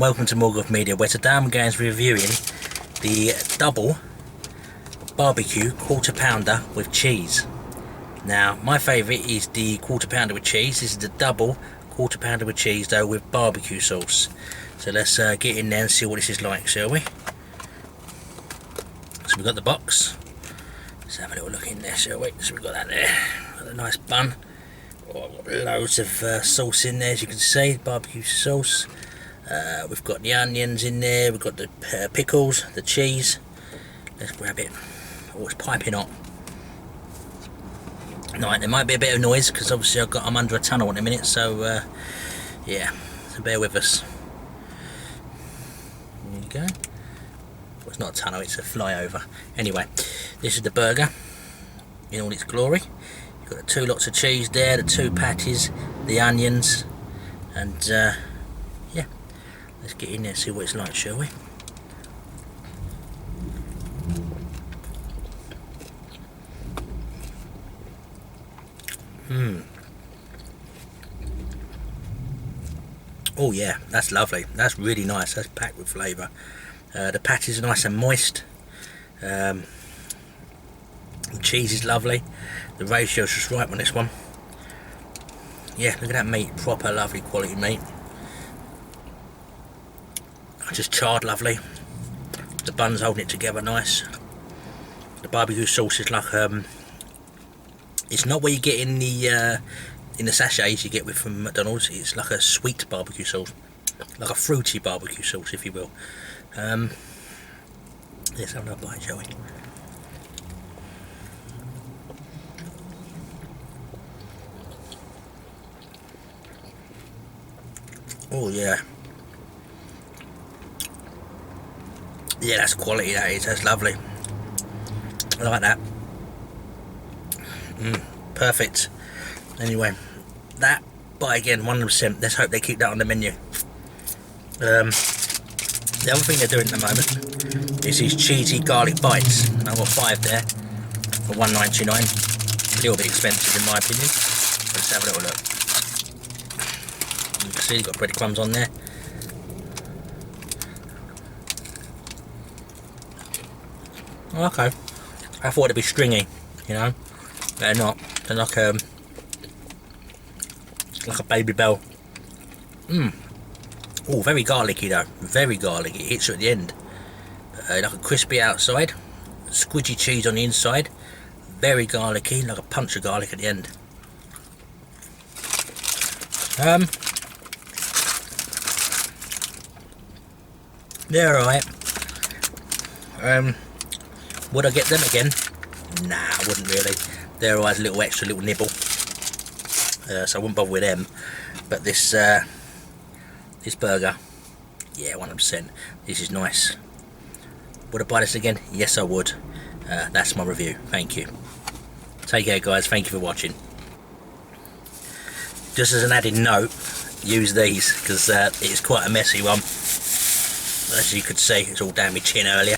and welcome to Morgoths Media, where today I'm going to be reviewing the double barbecue quarter pounder with cheese. Now my favourite is the quarter pounder with cheese. This is the double quarter pounder with cheese though with barbecue sauce. So let's get in there and see what this is like, shall we? So we've got the box. Let's have a little look in there, shall we? So we've got that there, got a nice bun. Oh, I've got loads of sauce in there, as you can see, barbecue sauce. We've got the onions in there, we've got the pickles, the cheese. Let's grab it. Oh, it's piping hot. Right, there might be a bit of noise because obviously I'm under a tunnel in a minute, so yeah, so bear with us. There you go. Well, it's not a tunnel, it's a flyover. Anyway, this is the burger in all its glory. You've got the two lots of cheese there, the two patties, the onions, and yeah, let's get in there and see what it's like, shall we? Oh yeah, that's lovely. That's really nice. That's packed with flavour. The patties are nice and moist. The cheese is lovely. The ratio's just right on this one. Yeah, look at that meat. Proper lovely quality meat. Just charred lovely. The bun's holding it together nice. The barbecue sauce is like it's not what you get in the sachets you get with from McDonald's. It's like a sweet barbecue sauce, like a fruity barbecue sauce, if you will. Let's have another bite, shall we? Oh yeah. Yeah, that's quality, that is. That's lovely. I like that. Perfect. Anyway, that, but again, 100%. Let's hope they keep that on the menu. The other thing they're doing at the moment is these cheesy garlic bites. I've got 5 there for $1.99. A little bit expensive in my opinion. Let's have a little look. You can see you've got breadcrumbs on there. Okay, I thought it'd be stringy, you know. They're not. They're like a Baby Bell. Oh, very garlicky though. Very garlicky. It hits you at the end. Like a crispy outside, squidgy cheese on the inside. Very garlicky, like a punch of garlic at the end. They're alright. Would I get them again? Nah, I wouldn't really. They're always a little extra, little nibble. So I wouldn't bother with them. But this this burger, yeah, 100%. This is nice. Would I buy this again? Yes, I would. That's my review. Thank you. Take care, guys. Thank you for watching. Just as an added note, use these because it's quite a messy one. As you could see, it's all down my chin earlier.